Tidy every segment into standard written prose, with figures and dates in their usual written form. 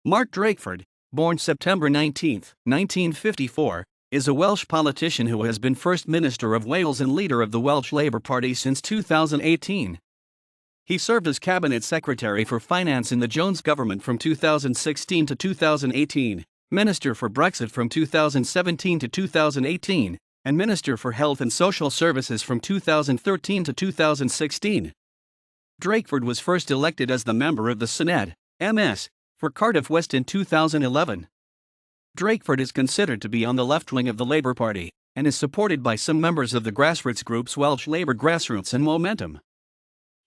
Mark Drakeford, born September 19, 1954, is a Welsh politician who has been First Minister of Wales and leader of the Welsh Labour Party since 2018. He served as Cabinet Secretary for Finance in the Jones government from 2016 to 2018, Minister for Brexit from 2017 to 2018, and Minister for Health and Social Services from 2013 to 2016. Drakeford was first elected as the member of the Senedd, MS, for Cardiff West in 2011. Drakeford is considered to be on the left wing of the Labour Party, and is supported by some members of the grassroots groups Welsh Labour Grassroots and Momentum.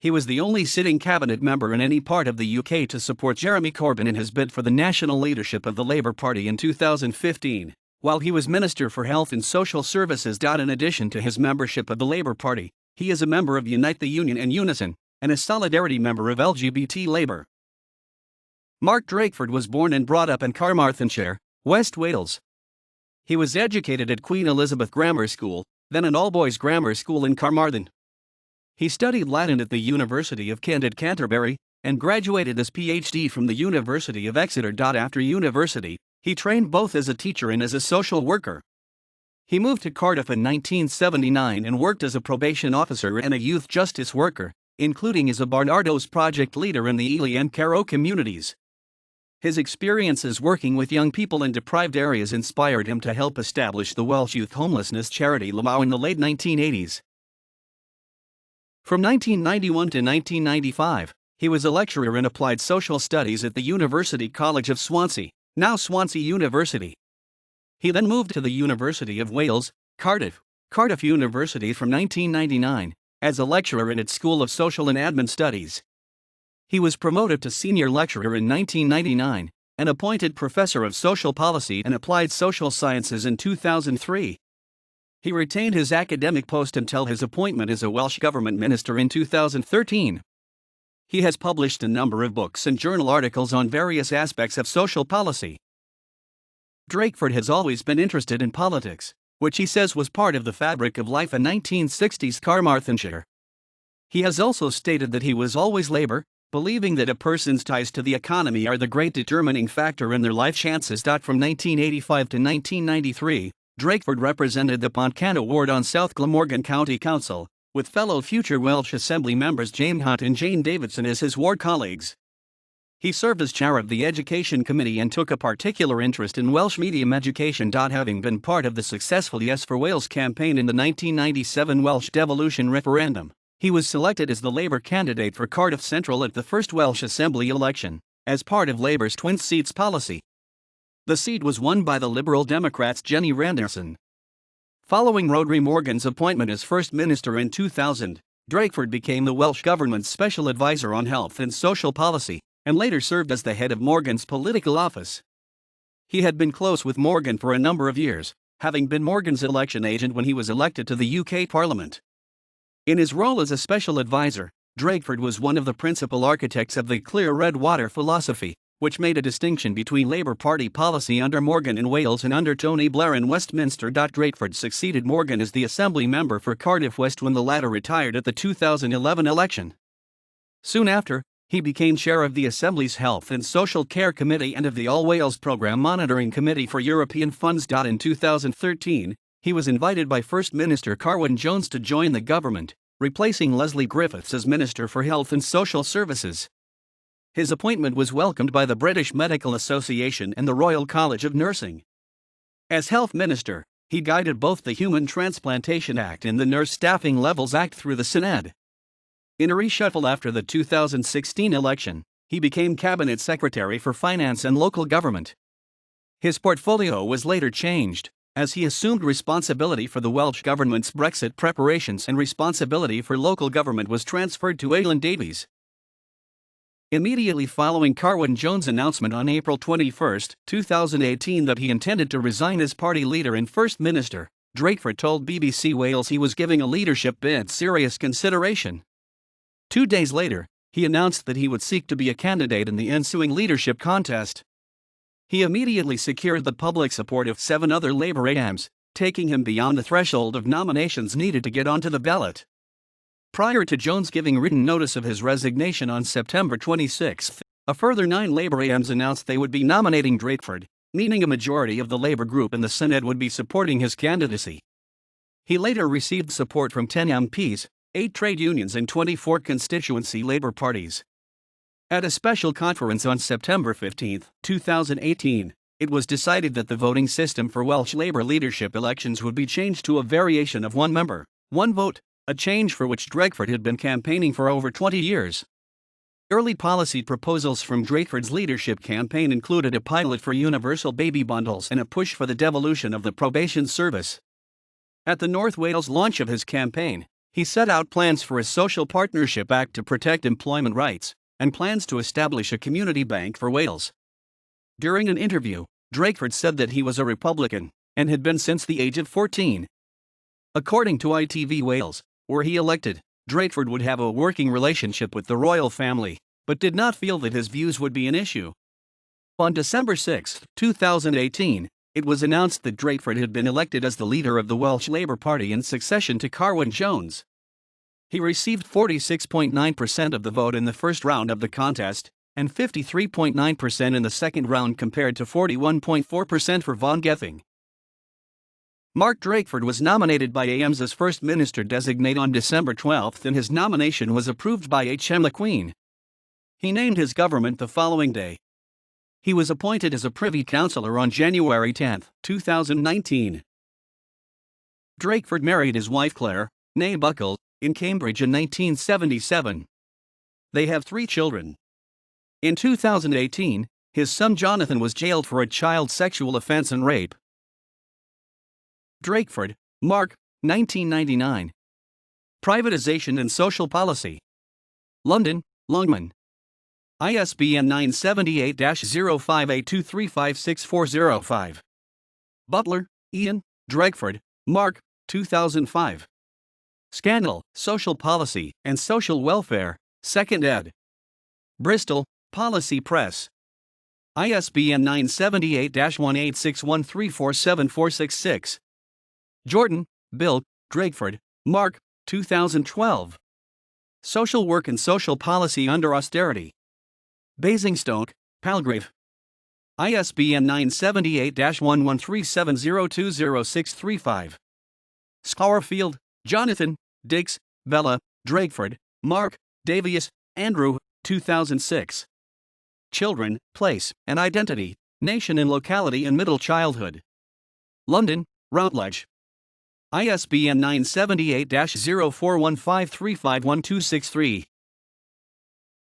He was the only sitting cabinet member in any part of the UK to support Jeremy Corbyn in his bid for the national leadership of the Labour Party in 2015, while he was Minister for Health and Social Services. In addition to his membership of the Labour Party, he is a member of Unite the Union and Unison, and a Solidarity member of LGBT Labour. Mark Drakeford was born and brought up in Carmarthenshire, West Wales. He was educated at Queen Elizabeth Grammar School, then an all-boys grammar school in Carmarthen. He studied Latin at the University of Kent at Canterbury, and graduated his PhD from the University of Exeter. After university, he trained both as a teacher and as a social worker. He moved to Cardiff in 1979 and worked as a probation officer and a youth justice worker, including as a Barnardo's project leader in the Ely and Carrow communities. His experiences working with young people in deprived areas inspired him to help establish the Welsh Youth Homelessness Charity LMAW in the late 1980s. From 1991 to 1995, he was a lecturer in applied social studies at the University College of Swansea, now Swansea University. He then moved to the University of Wales, Cardiff University from 1999, as a lecturer in its School of Social and Admin Studies. He was promoted to senior lecturer in 1999, and appointed Professor of Social Policy and Applied Social Sciences in 2003. He retained his academic post until his appointment as a Welsh Government Minister in 2013. He has published a number of books and journal articles on various aspects of social policy. Drakeford has always been interested in politics, which he says was part of the fabric of life in 1960s Carmarthenshire. He has also stated that he was always Labour, believing that a person's ties to the economy are the great determining factor in their life chances. From 1985 to 1993, Drakeford represented the Pontcanna ward on South Glamorgan County Council, with fellow future Welsh Assembly members James Hunt and Jane Davidson as his ward colleagues. He served as chair of the Education Committee and took a particular interest in Welsh medium education. Having been part of the successful Yes for Wales campaign in the 1997 Welsh devolution referendum, he was selected as the Labour candidate for Cardiff Central at the first Welsh Assembly election, as part of Labour's twin seats policy. The seat was won by the Liberal Democrats' Jenny Randerson. Following Rhodri Morgan's appointment as First Minister in 2000, Drakeford became the Welsh Government's Special Advisor on Health and Social Policy, and later served as the head of Morgan's political office. He had been close with Morgan for a number of years, having been Morgan's election agent when he was elected to the UK Parliament. In his role as a special advisor, Drakeford was one of the principal architects of the Clear Red Water philosophy, which made a distinction between Labour Party policy under Morgan in Wales and under Tony Blair in Westminster. Drakeford succeeded Morgan as the Assembly member for Cardiff West when the latter retired at the 2011 election. Soon after, he became chair of the Assembly's Health and Social Care Committee and of the All Wales Programme Monitoring Committee for European Funds. In 2013, he was invited by First Minister Carwyn Jones to join the government, replacing Leslie Griffiths as Minister for Health and Social Services. His appointment was welcomed by the British Medical Association and the Royal College of Nursing. As Health Minister, he guided both the Human Transplantation Act and the Nurse Staffing Levels Act through the Senedd. In a reshuffle after the 2016 election, he became Cabinet Secretary for Finance and Local Government. His portfolio was later changed, as he assumed responsibility for the Welsh Government's Brexit preparations and responsibility for local government was transferred to Aileen Davies. Immediately following Carwyn Jones' announcement on April 21, 2018 that he intended to resign as party leader and First Minister, Drakeford told BBC Wales he was giving a leadership bid serious consideration. 2 days later, he announced that he would seek to be a candidate in the ensuing leadership contest. He immediately secured the public support of 7 other Labour AMs, taking him beyond the threshold of nominations needed to get onto the ballot. Prior to Jones giving written notice of his resignation on September 26, A further 9 Labour AMs announced they would be nominating Drakeford, meaning a majority of the Labour group in the Senedd would be supporting his candidacy. He later received support from 10 MPs, 8 trade unions and 24 constituency Labour parties. At a special conference on September 15, 2018, it was decided that the voting system for Welsh Labour leadership elections would be changed to a variation of one member, one vote, a change for which Drakeford had been campaigning for over 20 years. Early policy proposals from Drakeford's leadership campaign included a pilot for universal baby bundles and a push for the devolution of the probation service. At the North Wales launch of his campaign, he set out plans for a Social Partnership Act to protect employment rights, and plans to establish a community bank for Wales. During an interview, Drakeford said that he was a Republican, and had been since the age of 14. According to ITV Wales, were he elected, Drakeford would have a working relationship with the royal family, but did not feel that his views would be an issue. On December 6, 2018, it was announced that Drakeford had been elected as the leader of the Welsh Labour Party in succession to Carwyn Jones. He received 46.9% of the vote in the first round of the contest, and 53.9% in the second round compared to 41.4% for Von Gething. Mark Drakeford was nominated by AMs as First Minister-designate on December 12 and his nomination was approved by HM the Queen. He named his government the following day. He was appointed as a Privy Councillor on January 10, 2019. Drakeford married his wife Claire, née Buckle, in Cambridge in 1977. They have 3 children. In 2018, his son Jonathan was jailed for a child sexual offense and rape. Drakeford, Mark, 1999. Privatisation and Social Policy. London, Longman. ISBN 978-0582356405. Butler, Ian, Drakeford, Mark, 2005. Scandal, Social Policy and Social Welfare, 2nd ed. Bristol, Policy Press. ISBN 978-1861347466. Jordan, Bill, Drakeford, Mark, 2012. Social Work and Social Policy Under Austerity. Basingstoke, Palgrave. ISBN 978-1137020635. Scourfield, Jonathan, Dix, Bella, Drakeford, Mark, Davies, Andrew, 2006. Children, Place, and Identity, Nation and Locality in Middle Childhood. London, Routledge. ISBN 978-0415351263.